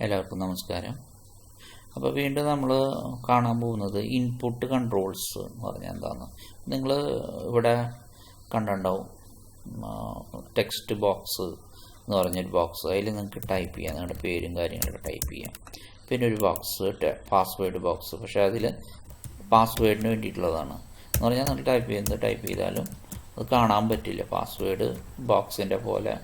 എല്ലാവർക്കും നമസ്കാരം. അപ്പോൾ വീണ്ടും നമ്മൾ കാണാൻ പോകുന്നത് ഇൻപുട്ട് കൺട്രോൾസ് എന്ന് പറഞ്ഞാൽ എന്താണെന്ന്. നിങ്ങൾ ഇവിടെ കണ്ടിട്ടുണ്ടാവും ടെക്സ്റ്റ് ബോക്സ് എന്ന് പറഞ്ഞൊരു ബോക്സ്. അതിൽ നിങ്ങൾക്ക് ടൈപ്പ് ചെയ്യാം, നിങ്ങളുടെ പേരും കാര്യങ്ങളൊക്കെ ടൈപ്പ് ചെയ്യാം. പിന്നെ ഒരു ബോക്സ് പാസ്വേഡ് ബോക്സ്, പക്ഷേ അതിൽ പാസ്വേഡിന് വേണ്ടിയിട്ടുള്ളതാണ് എന്ന് പറഞ്ഞാൽ നിങ്ങൾ ടൈപ്പ് ചെയ്താലും അത് കാണാൻ പറ്റില്ല. പാസ്വേഡ് ബോക്സിൻ്റെ പോലെ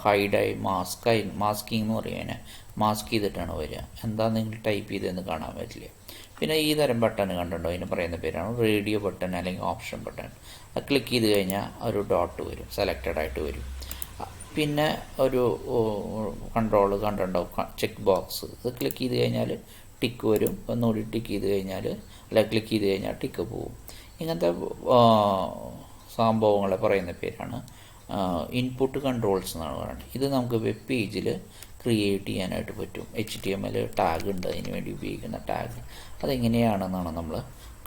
ഹൈഡായി മാസ്കിങ് എന്ന് പറയുന്നത് മാസ്ക് ചെയ്തിട്ടാണ് വരിക. എന്താ നിങ്ങൾ ടൈപ്പ് ചെയ്തതെന്ന് കാണാൻ പറ്റില്ല. പിന്നെ ഈ തരം ബട്ടൺ കണ്ടിട്ടുണ്ടോ, അതിന് പറയുന്ന പേരാണ് റേഡിയോ ബട്ടൺ അല്ലെങ്കിൽ ഓപ്ഷൻ ബട്ടൺ. അത് ക്ലിക്ക് ചെയ്ത് കഴിഞ്ഞാൽ ഒരു ഡോട്ട് വരും, സെലക്റ്റഡ് ആയിട്ട് വരും. പിന്നെ ഒരു കൺട്രോൾ കണ്ടിട്ടുണ്ടാവും ചെക്ക് ബോക്സ്. ഇത് ക്ലിക്ക് ചെയ്ത് കഴിഞ്ഞാൽ ടിക്ക് വരും, ഒന്നുകൂടി ടിക്ക് ചെയ്ത് കഴിഞ്ഞാൽ ക്ലിക്ക് ചെയ്ത് കഴിഞ്ഞാൽ ടിക്ക് പോവും. ഇങ്ങനത്തെ സംഭവങ്ങളെ പറയുന്ന പേരാണ് ഇൻപുട്ട് കൺട്രോൾസ് എന്നാണ് പറയുന്നത്. ഇത് നമുക്ക് വെബ് പേജിൽ ക്രിയേറ്റ് ചെയ്യാനായിട്ട് പറ്റും. HTML ടാഗ് ഉണ്ട്, അതിന് വേണ്ടി ഉപയോഗിക്കുന്ന ടാഗ്. അതെങ്ങനെയാണെന്നാണ് നമ്മൾ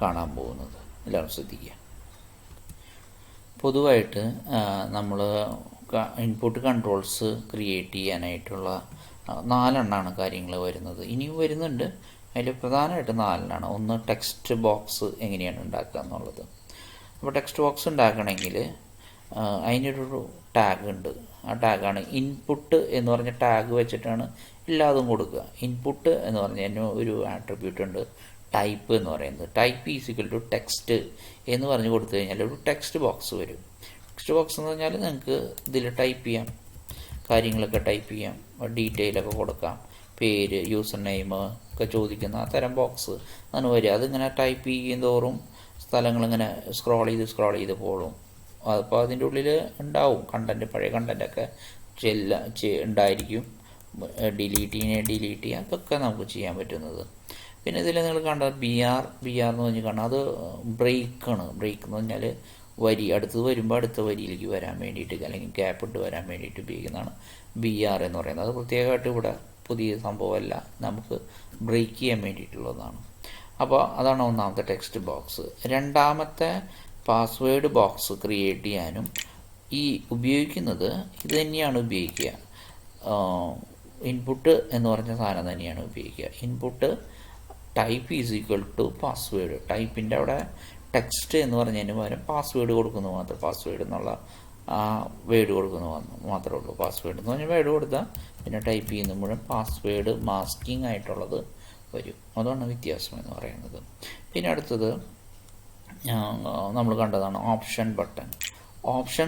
കാണാൻ പോകുന്നത്. എല്ലാവരും ശ്രദ്ധിക്കുക. പൊതുവായിട്ട് നമ്മൾ ഇൻപുട്ട് കൺട്രോൾസ് ക്രിയേറ്റ് ചെയ്യാനായിട്ടുള്ള 4 എണ്ണമാണ് കാര്യങ്ങൾ വരുന്നത്. ഇനിയും വരുന്നുണ്ട്. അതിൽ പ്രധാനമായിട്ട് 4 ഒന്ന് ടെക്സ്റ്റ് ബോക്സ് എങ്ങനെയാണ് ഉണ്ടാക്കുക എന്നുള്ളത്. അപ്പോൾ ടെക്സ്റ്റ് ബോക്സ് ഉണ്ടാക്കണമെങ്കിൽ അതിനൊരു ടാഗ് ഉണ്ട്. ആ ടാഗാണ് ഇൻപുട്ട് എന്ന് പറഞ്ഞ ടാഗ് വെച്ചിട്ടാണ് എല്ലാതും കൊടുക്കുക. ഇൻപുട്ട് എന്ന് പറഞ്ഞാൽ ഒരു ആട്രിബ്യൂട്ട് ഉണ്ട്, ടൈപ്പ് എന്ന് പറയുന്നത്. ടൈപ്പ് ഈസിക്കൽ ടു ടെക്സ്റ്റ് എന്ന് പറഞ്ഞ് കൊടുത്തു കഴിഞ്ഞാൽ ഒരു ടെക്സ്റ്റ് ബോക്സ് വരും. ടെക്സ്റ്റ് ബോക്സ് എന്ന് പറഞ്ഞാൽ നിങ്ങൾക്ക് ഇതിൽ ടൈപ്പ് ചെയ്യാം, കാര്യങ്ങളൊക്കെ ടൈപ്പ് ചെയ്യാം, ഡീറ്റെയിലൊക്കെ കൊടുക്കാം, പേര്, യൂസർ നെയിം ഒക്കെ ചോദിക്കുന്ന ആ തരം ബോക്സ് ആണ് വരിക. അതിങ്ങനെ ടൈപ്പ് ചെയ്യും തോറും സ്ഥലങ്ങളിങ്ങനെ സ്ക്രോൾ ചെയ്ത് പോകും. അപ്പോൾ അതിൻ്റെ ഉള്ളിൽ ഉണ്ടാവും കണ്ടൻറ്റ്, പഴയ കണ്ടൻറ്റൊക്കെ ഉണ്ടായിരിക്കും. ഡിലീറ്റ് ചെയ്യുക, അതൊക്കെ നമുക്ക് ചെയ്യാൻ പറ്റുന്നത്. പിന്നെ ഇതിൽ നിങ്ങൾ കണ്ട ബി ആർ എന്ന് പറഞ്ഞ് കാണാം. അത് ബ്രേക്ക് എന്ന് പറഞ്ഞാൽ വരി അടുത്തത് വരുമ്പോൾ അടുത്ത വരിയിലേക്ക് വരാൻ വേണ്ടിയിട്ട് അല്ലെങ്കിൽ ഗ്യാപ്പ് ഇട്ട് വരാൻ വേണ്ടിയിട്ട് ഉപയോഗിക്കുന്നതാണ് BR എന്ന് പറയുന്നത്. അത് പ്രത്യേകമായിട്ട് ഇവിടെ പുതിയ സംഭവമല്ല, നമുക്ക് ബ്രേക്ക് ചെയ്യാൻ വേണ്ടിയിട്ടുള്ളതാണ്. അപ്പോൾ അതാണ് ഒന്നാമത്തെ ടെക്സ്റ്റ് ബോക്സ്. രണ്ടാമത്തെ പാസ്വേഡ് ബോക്സ് ക്രിയേറ്റ് ചെയ്യാനും ഈ ഉപയോഗിക്കുന്നത് ഇത് തന്നെയാണ് ഉപയോഗിക്കുക. ഇൻപുട്ട് എന്ന് പറഞ്ഞ സാധനം തന്നെയാണ് ഉപയോഗിക്കുക. Input type is equal to password. ടൈപ്പിൻ്റെ അവിടെ ടെക്സ്റ്റ് എന്ന് പറഞ്ഞതിന് പകരം പാസ്വേഡ് കൊടുക്കുന്നു മാത്രം. പാസ്വേഡ് എന്നുള്ള വേർഡ് കൊടുക്കുന്നു മാത്രമേ ഉള്ളൂ. പാസ്വേഡ് എന്ന് പറഞ്ഞാൽ വേർഡ് കൊടുത്താൽ പിന്നെ ടൈപ്പ് ചെയ്യുമ്പോഴും പാസ്വേഡ് മാസ്കിങ് ആയിട്ടുള്ളത് വരും. അതാണ് വ്യത്യാസം എന്ന് പറയുന്നത്. പിന്നെ അടുത്തത് നമ്മൾ കണ്ടതാണ് ഓപ്ഷൻ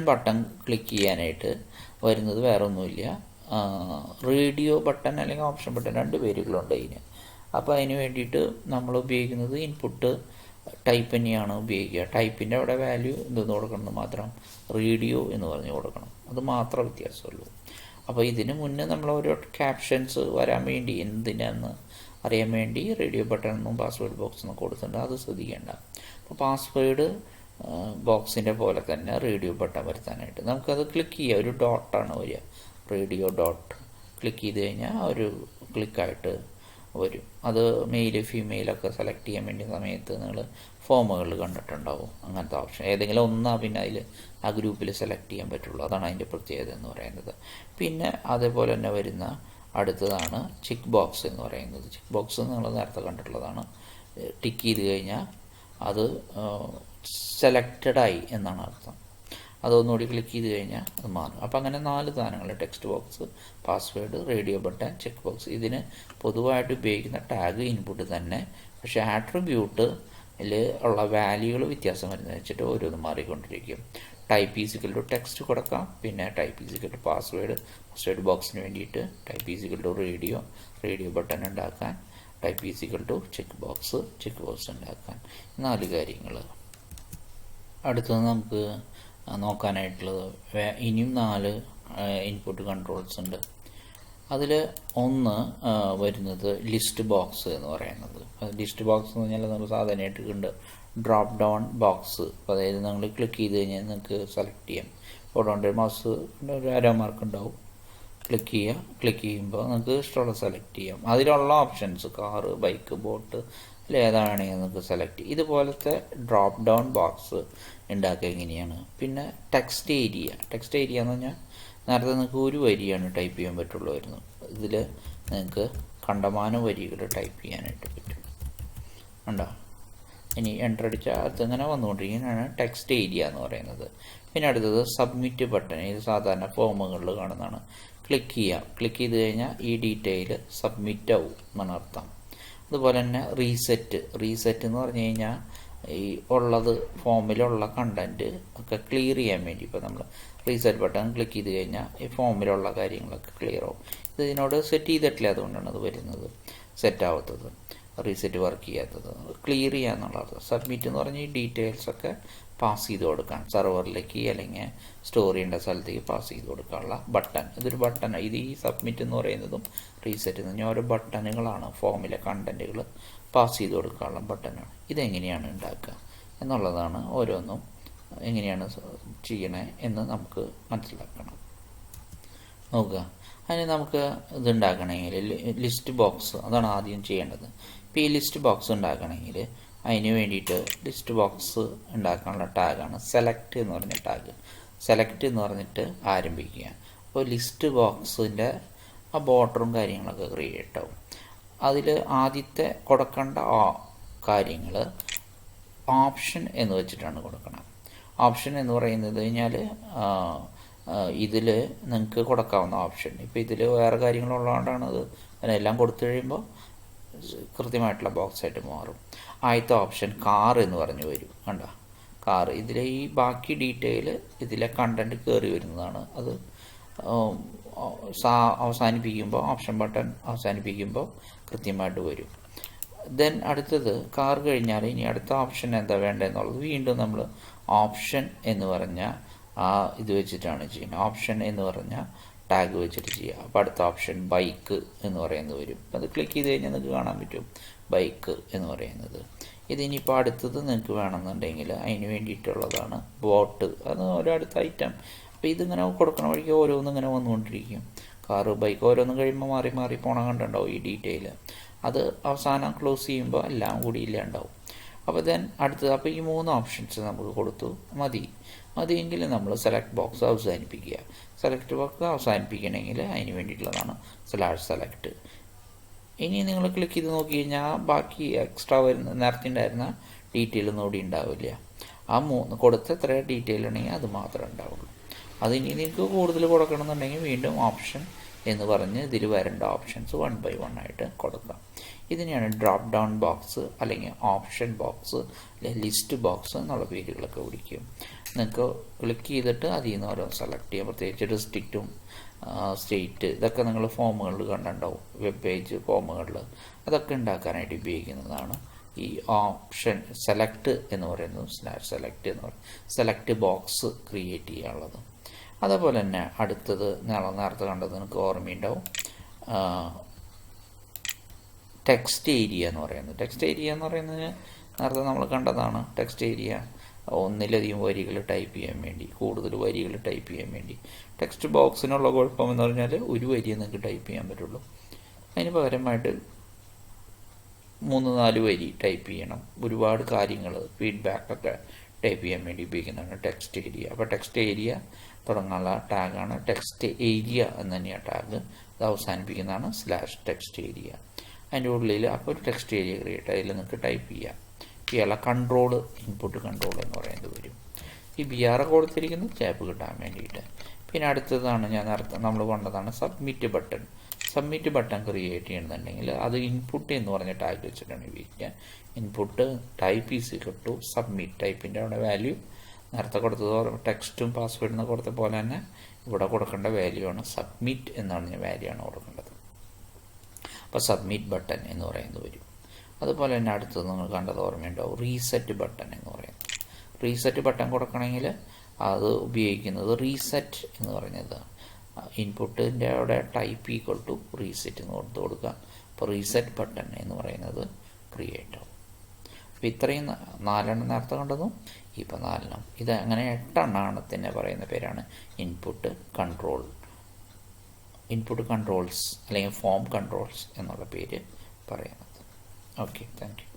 ബട്ടൺ ക്ലിക്ക് ചെയ്യാനായിട്ട് വരുന്നത് വേറെ ഒന്നുമില്ല, റേഡിയോ ബട്ടൺ അല്ലെങ്കിൽ ഓപ്ഷൻ ബട്ടൺ, 2 പേരുകളുണ്ട് അതിന്. അപ്പോൾ അതിന് വേണ്ടിയിട്ട് നമ്മൾ ഉപയോഗിക്കുന്നത് ഇൻപുട്ട് ടൈപ്പ് തന്നെയാണ് ഉപയോഗിക്കുക. ടൈപ്പിൻ്റെ അവിടെ വാല്യൂ എന്തെന്ന് കൊടുക്കണം മാത്രം, റേഡിയോ എന്ന് പറഞ്ഞ് കൊടുക്കണം. അത് മാത്രമേ വ്യത്യാസമുള്ളൂ. അപ്പോൾ ഇതിന് മുന്നേ നമ്മൾ ഓരോ ക്യാപ്ഷൻസ് വരാൻ വേണ്ടി എന്തിനാന്ന് അറിയാൻ വേണ്ടി റേഡിയോ ബട്ടൺ എന്നും പാസ്വേഡ് ബോക്സ് എന്നും കൊടുത്തിട്ടുണ്ട്. അത് ശ്രദ്ധിക്കേണ്ട. അപ്പോൾ പാസ്വേഡ് ബോക്സിൻ്റെ പോലെ തന്നെ റേഡിയോ ബട്ടൺ വരുത്താനായിട്ട് നമുക്കത് ക്ലിക്ക് ചെയ്യുക. ഒരു ഡോട്ടാണ് വരിക, റേഡിയോ ഡോട്ട്. ക്ലിക്ക് ചെയ്ത് കഴിഞ്ഞാൽ ഒരു ക്ലിക്കായിട്ട് വരും. അത് മെയിൽ ഫീമെയിലൊക്കെ സെലക്ട് ചെയ്യാൻ വേണ്ടി സമയത്ത് നിങ്ങൾ ഫോമുകളിൽ കണ്ടിട്ടുണ്ടാവും അങ്ങനത്തെ ഓപ്ഷൻ. ഏതെങ്കിലും ഒന്നാ പിന്നെ അതിൽ ആ ഗ്രൂപ്പിൽ സെലക്ട് ചെയ്യാൻ പറ്റുള്ളൂ. അതാണ് അതിൻ്റെ പ്രത്യേകത എന്ന് പറയുന്നത്. പിന്നെ അതേപോലെ തന്നെ വരുന്ന അടുത്തതാണ് ചെക്ക് ബോക്സ് എന്ന് പറയുന്നത്. ചെക്ക് ബോക്സ് നിങ്ങൾ നേരത്തെ കണ്ടിട്ടുള്ളതാണ്. ടിക്ക് ചെയ്ത് കഴിഞ്ഞാൽ അത് സെലക്റ്റഡായി എന്നാണ് അർത്ഥം. അതൊന്നുകൂടി ക്ലിക്ക് ചെയ്ത് കഴിഞ്ഞാൽ അത് മാറും. അപ്പോൾ അങ്ങനെ 4 സാധനങ്ങൾ, text box, password, radio button, check box. ഇതിന് പൊതുവായിട്ട് ഉപയോഗിക്കുന്ന ടാഗ് ഇൻപുട്ട് തന്നെ, പക്ഷേ ആട്രിബ്യൂട്ടിൽ ഉള്ള വാല്യൂകൾ വ്യത്യാസം വരുന്നത് വെച്ചിട്ട് ഓരോന്ന് മാറിക്കൊണ്ടിരിക്കും. ടൈപ്പ് ഈസിക്കൽ ടു ടെക്സ്റ്റ് കൊടുക്കാം, പിന്നെ ടൈപ്പ് ഈസിക്കൽ ടു പാസ്വേഡ് ബോക്സിന് വേണ്ടിയിട്ട് type is equal to radio button ഉണ്ടാക്കാൻ, type is equal to check box ഉണ്ടാക്കാൻ. 4 കാര്യങ്ങൾ. അടുത്തത് നമുക്ക് നോക്കാനായിട്ടുള്ളത് ഇനിയും 4 ഇൻപുട്ട് കൺട്രോൾസ് ഉണ്ട്. അതിൽ ഒന്ന് വരുന്നത് ലിസ്റ്റ് ബോക്സ് എന്ന് പറയുന്നത്. ലിസ്റ്റ് ബോക്സ് എന്ന് പറഞ്ഞാൽ നമ്മൾ സാധാരണയായിട്ട് കണ്ട് ഡ്രോപ്പ് ഡൗൺ ബോക്സ്. അതായത് നിങ്ങൾ ക്ലിക്ക് ചെയ്ത് കഴിഞ്ഞാൽ നിങ്ങൾക്ക് സെലക്ട് ചെയ്യാം. ഫോട്ടോൻ്റെ മൗസ് ഒരു ആരോ മാർക്ക് ഉണ്ടാവും, ക്ലിക്ക് ചെയ്യുമ്പോൾ നിങ്ങൾക്ക് ഇഷ്ടമുള്ള സെലക്ട് ചെയ്യാം. അതിലുള്ള ഓപ്ഷൻസ് കാറ്, ബൈക്ക്, ബോട്ട് അല്ല ഏതാണെങ്കിൽ നിങ്ങൾക്ക് സെലക്ട് ചെയ്യും. ഇതുപോലത്തെ ഡ്രോപ്പ് ഡൗൺ ബോക്സ് ഉണ്ടാക്കുക എങ്ങനെയാണ്. പിന്നെ ടെക്സ്റ്റ് ഏരിയ എന്ന് പറഞ്ഞാൽ നേരത്തെ നിങ്ങൾക്ക് ഒരു വരിയാണ് ടൈപ്പ് ചെയ്യാൻ പറ്റുള്ളൂ. ഇതിൽ നിങ്ങൾക്ക് കണ്ടമാനം വരികൾ ടൈപ്പ് ചെയ്യാനായിട്ട് പറ്റും. ഉണ്ടോ? ഇനി എൻ്റർ അടിച്ചാൽ അതിങ്ങനെ വന്നുകൊണ്ടിരിക്കുന്നതാണ് ടെക്സ്റ്റ് ഏരിയ എന്ന് പറയുന്നത്. പിന്നെ അടുത്തത് സബ്മിറ്റ് ബട്ടൺ. ഇത് സാധാരണ ഫോമുകളിൽ കാണുന്നതാണ്. ക്ലിക്ക് ചെയ്ത് കഴിഞ്ഞാൽ ഈ ഡീറ്റെയിൽ സബ്മിറ്റ് ആവും എന്നാണ് അർത്ഥം. അതുപോലെ തന്നെ റീസെറ്റ് എന്ന് പറഞ്ഞു കഴിഞ്ഞാൽ ഈ ഉള്ളത് ഫോമിലുള്ള കണ്ടൻറ്റ് ഒക്കെ ക്ലിയർ ചെയ്യാൻ വേണ്ടി ഇപ്പോൾ നമ്മൾ റീസെറ്റ് ബട്ടൺ ക്ലിക്ക് ചെയ്ത് കഴിഞ്ഞാൽ ഈ ഫോമിലുള്ള കാര്യങ്ങളൊക്കെ ക്ലിയർ ആവും. ഇതിനോട് സെറ്റ് ചെയ്തിട്ടില്ല, അതുകൊണ്ടാണ് അത് വരുന്നത്, സെറ്റ് ആവാത്തത്, റീസെറ്റ് വർക്ക് ചെയ്യാത്തത്. ക്ലിയർ ചെയ്യുക എന്നുള്ളത്. സബ്മിറ്റ് എന്ന് പറഞ്ഞാൽ ഈ ഡീറ്റെയിൽസൊക്കെ പാസ് ചെയ്ത് കൊടുക്കാൻ സെർവറിലേക്ക് അല്ലെങ്കിൽ സ്റ്റോർ ചെയ്യേണ്ട സ്ഥലത്തേക്ക് പാസ് ചെയ്ത് കൊടുക്കാനുള്ള ബട്ടൺ. ഇതൊരു ബട്ടൺ. ഇത് ഈ സബ്മിറ്റ് എന്ന് പറയുന്നതും റീസെറ്റ് എന്ന് പറഞ്ഞാൽ ഓരോ ബട്ടണുകളാണ് ഫോമിലെ കണ്ടൻറ്റുകൾ പാസ് ചെയ്ത് കൊടുക്കാനുള്ള ബട്ടണാണ്. ഇതെങ്ങനെയാണ് ഉണ്ടാക്കുക എന്നുള്ളതാണ്. ഓരോന്നും എങ്ങനെയാണ് ചെയ്യണേ എന്ന് നമുക്ക് മനസ്സിലാക്കണം. നോക്കുക. അതിന് നമുക്ക് ഇതുണ്ടാക്കണമെങ്കിൽ ലിസ്റ്റ് ബോക്സ്, അതാണ് ആദ്യം ചെയ്യേണ്ടത്. ഇപ്പോൾ ഈ ലിസ്റ്റ് ബോക്സ് ഉണ്ടാക്കണമെങ്കിൽ അതിന് വേണ്ടിയിട്ട് ലിസ്റ്റ് ബോക്സ് ഉണ്ടാക്കാനുള്ള ടാഗാണ് സെലക്ട് എന്ന് പറഞ്ഞ ടാഗ്. സെലക്ട് എന്ന് പറഞ്ഞിട്ട് ആരംഭിക്കുക. അപ്പോൾ ലിസ്റ്റ് ബോക്സിൻ്റെ ആ ബോർഡറും കാര്യങ്ങളൊക്കെ ക്രിയേറ്റ് ആവും. അതിൽ ആദ്യത്തെ കൊടുക്കേണ്ട കാര്യങ്ങൾ ഓപ്ഷൻ എന്ന് വെച്ചിട്ടാണ് കൊടുക്കണം. ഓപ്ഷൻ എന്ന് പറയുന്നത് കഴിഞ്ഞാൽ ഇതിൽ നിങ്ങൾക്ക് കൊടുക്കാവുന്ന ഓപ്ഷൻ. ഇപ്പോൾ ഇതിൽ വേറെ കാര്യങ്ങളുള്ളതുകൊണ്ടാണ് അത് അതിനെല്ലാം കൊടുത്തു കഴിയുമ്പോൾ കൃത്യമായിട്ടുള്ള ബോക്സായിട്ട് മാറും. ആദ്യത്തെ ഓപ്ഷൻ കാർ എന്ന് പറഞ്ഞു വരും. കണ്ടോ? കാർ. ഇതിലെ ഈ ബാക്കി ഡീറ്റെയിൽ ഇതിലെ കണ്ടൻറ്റ് കയറി വരുന്നതാണ്. അത് അവസാനിപ്പിക്കുമ്പോൾ ഓപ്ഷൻ ബട്ടൺ അവസാനിപ്പിക്കുമ്പോൾ കൃത്യമായിട്ട് വരും. ദെൻ അടുത്തത് കാർ കഴിഞ്ഞാൽ ഇനി അടുത്ത ഓപ്ഷൻ എന്താ വേണ്ടതെന്നുള്ളത് വീണ്ടും നമ്മൾ ഓപ്ഷൻ എന്ന് പറഞ്ഞ ഇത് വെച്ചിട്ടാണ് ചെയ്യുന്നത്. ഓപ്ഷൻ എന്ന് പറഞ്ഞ ടാഗ് വെച്ചിട്ട് ചെയ്യുക. അപ്പോൾ അടുത്ത ഓപ്ഷൻ ബൈക്ക് എന്ന് പറയുന്നത് വരും. അത് ക്ലിക്ക് ചെയ്ത് കഴിഞ്ഞാൽ നിങ്ങൾക്ക് കാണാൻ പറ്റും ബൈക്ക് എന്ന് പറയുന്നത്. ഇതിനിപ്പോൾ അടുത്തത് നിങ്ങൾക്ക് വേണമെന്നുണ്ടെങ്കിൽ അതിന് വേണ്ടിയിട്ടുള്ളതാണ് ബോട്ട്. അത് ഒരടുത്ത ഐറ്റം. അപ്പോൾ ഇതിങ്ങനെ കൊടുക്കണ വഴിക്ക് ഓരോന്നും ഇങ്ങനെ വന്നുകൊണ്ടിരിക്കും. കാറ്, ബൈക്ക് ഓരോന്നും കഴിയുമ്പോൾ മാറി മാറി പോകണം കണ്ടുണ്ടാവും ഈ ഡീറ്റെയിൽ. അത് അവസാനം ക്ലോസ് ചെയ്യുമ്പോൾ എല്ലാം കൂടി ഇല്ലാണ്ടാവും. അപ്പോൾ ദെൻ അടുത്തത്. അപ്പോൾ ഈ 3 ഓപ്ഷൻസ് നമുക്ക് കൊടുത്തു. മതിയെങ്കിൽ നമ്മൾ സെലക്ട് ബോക്സ് അവസാനിപ്പിക്കുക. സെലക്ട് ബോക്സ് അവസാനിപ്പിക്കണമെങ്കിൽ അതിന് വേണ്ടിയിട്ടുള്ളതാണ് /സെലക്ട്. ഇനി നിങ്ങൾ ക്ലിക്ക് ചെയ്ത് നോക്കി കഴിഞ്ഞാൽ ബാക്കി എക്സ്ട്രാ വരുന്ന നേരത്തെ ഉണ്ടായിരുന്ന ഡീറ്റെയിൽ ഒന്നും കൂടി ഉണ്ടാവില്ല. ആ 3 കൊടുത്ത എത്ര ഡീറ്റെയിൽ ഉണ്ടെങ്കിൽ അത് മാത്രമേ ഉണ്ടാവുള്ളൂ. അതിനി നിങ്ങൾക്ക് കൂടുതൽ കൊടുക്കണമെന്നുണ്ടെങ്കിൽ വീണ്ടും ഓപ്ഷൻ എന്ന് പറഞ്ഞ് ഇതിൽ വരേണ്ട ഓപ്ഷൻസ് 1 by 1 ആയിട്ട് കൊടുക്കാം. ഇതിനെയാണ് ഡ്രോപ്പ് ഡൗൺ ബോക്സ് അല്ലെങ്കിൽ ഓപ്ഷൻ ബോക്സ് അല്ലെങ്കിൽ ലിസ്റ്റ് ബോക്സ് എന്നുള്ള പേരുകളൊക്കെ വിളിക്കും. നിങ്ങൾക്ക് ക്ലിക്ക് ചെയ്തിട്ട് അതിൽ നിന്ന് ഓരോ സെലക്ട് ചെയ്യാം. പ്രത്യേകിച്ച് ഡിസ്ട്രിക്റ്റും സ്റ്റേറ്റ് ഇതൊക്കെ നിങ്ങൾ ഫോമുകളിൽ കണ്ടിട്ടുണ്ടാവും. വെബ് പേജ് ഫോമുകളിൽ അതൊക്കെ ഉണ്ടാക്കാനായിട്ട് ഉപയോഗിക്കുന്നതാണ് ഈ ഓപ്ഷൻ സെലക്ട് എന്ന് പറയുന്നത്. /സെലക്ട് എന്ന് പറയുന്നത് സെലക്ട് ബോക്സ് ക്രിയേറ്റ് ചെയ്യാനുള്ളത്. അതേപോലെ തന്നെ അടുത്തത് നേരത്തെ കണ്ടത് നിങ്ങൾക്ക് ഓർമ്മയുണ്ടാവും, ടെക്സ്റ്റ് ഏരിയ എന്ന് പറയുന്നത്. ടെക്സ്റ്റ് ഏരിയ എന്ന് പറയുന്നത് നേരത്തെ നമ്മൾ കണ്ടതാണ്. ടെക്സ്റ്റ് ഏരിയ ഒന്നിലധികം വരികൾ ടൈപ്പ് ചെയ്യാൻ വേണ്ടി, കൂടുതൽ വരികൾ ടൈപ്പ് ചെയ്യാൻ വേണ്ടി. ടെക്സ്റ്റ് ബോക്സിനുള്ള കുഴപ്പമെന്ന് പറഞ്ഞാൽ ഒരു വരിയെ നിങ്ങൾക്ക് ടൈപ്പ് ചെയ്യാൻ പറ്റുള്ളൂ. അതിന് പകരമായിട്ട് 3-4 വരി ടൈപ്പ് ചെയ്യണം. ഒരുപാട് കാര്യങ്ങൾ ഫീഡ്ബാക്കൊക്കെ ടൈപ്പ് ചെയ്യാൻ വേണ്ടി ഉപയോഗിക്കുന്നതാണ് ടെക്സ്റ്റ് ഏരിയ. അപ്പോൾ ടെക്സ്റ്റ് ഏരിയ തുടങ്ങാനുള്ള ടാഗാണ് ടെക്സ്റ്റ് ഏരിയ എന്ന് തന്നെയാണ് ടാഗ്. അത് അവസാനിപ്പിക്കുന്നതാണ് /ടെക്സ്റ്റ് ഏരിയ. അതിൻ്റെ ഉള്ളിൽ അപ്പോൾ ഒരു ടെക്സ്റ്റ് ഏരിയ ക്രിയേറ്റ്, അതിൽ നിങ്ങൾക്ക് ടൈപ്പ് ചെയ്യാം. ഇയാളെ കൺട്രോൾ, ഇൻപുട്ട് കൺട്രോൾ എന്ന് പറയുന്നത് വരും. ഈ BR കൊടുത്തിരിക്കുന്നത് ടാപ്പ് കിട്ടാൻ വേണ്ടിയിട്ട്. പിന്നെ അടുത്തതാണ് ഞാൻ നേരത്തെ നമ്മൾ കണ്ടതാണ് submit button. Submit button create ചെയ്യണമെന്നുണ്ടെങ്കിൽ അത് ഇൻപുട്ട് എന്ന് പറഞ്ഞ ടാഗ് വെച്ചിട്ടാണ് ഉപയോഗിക്കുക. Input type = submit. ടൈപ്പിൻ്റെ അവിടെ വാല്യൂ നേരത്തെ കൊടുത്തത് ടെക്സ്റ്റും പാസ്വേഡും കൊടുത്ത പോലെ തന്നെ ഇവിടെ കൊടുക്കേണ്ട വാല്യൂ ആണ് സബ്മിറ്റ് എന്ന് പറഞ്ഞ വാല്യൂ ആണ് കൊടുക്കേണ്ടത്. അപ്പോൾ സബ്മിറ്റ് ബട്ടൺ എന്ന് പറയുന്നത് വരും. അതുപോലെ തന്നെ അടുത്തത് നിങ്ങൾ കണ്ടത് ഓർമ്മയുണ്ടാവും, റീസെറ്റ് ബട്ടൺ എന്ന് പറയുന്നത്. റീസെറ്റ് ബട്ടൺ കൊടുക്കണമെങ്കിൽ അത് ഉപയോഗിക്കുന്നത് റീസെറ്റ് എന്ന് പറഞ്ഞത് ഇൻപുട്ടിൻ്റെ അവിടെ ടൈപ്പ് = റീസെറ്റ് എന്ന് കൊടുക്കുക. അപ്പോൾ റീസെറ്റ് ബട്ടൺ എന്ന് പറയുന്നത് ക്രിയേറ്റ് ആവും. അപ്പോൾ ഇത്രയും 4 നേരത്തെ കണ്ടതും ഇപ്പോൾ 4 ഇത് അങ്ങനെ 8 പറയുന്ന പേരാണ് ഇൻപുട്ട് കൺട്രോൾസ് അല്ലെങ്കിൽ ഫോം കൺട്രോൾസ് എന്നുള്ള പേര് പറയുന്നത്. Okay, thank you.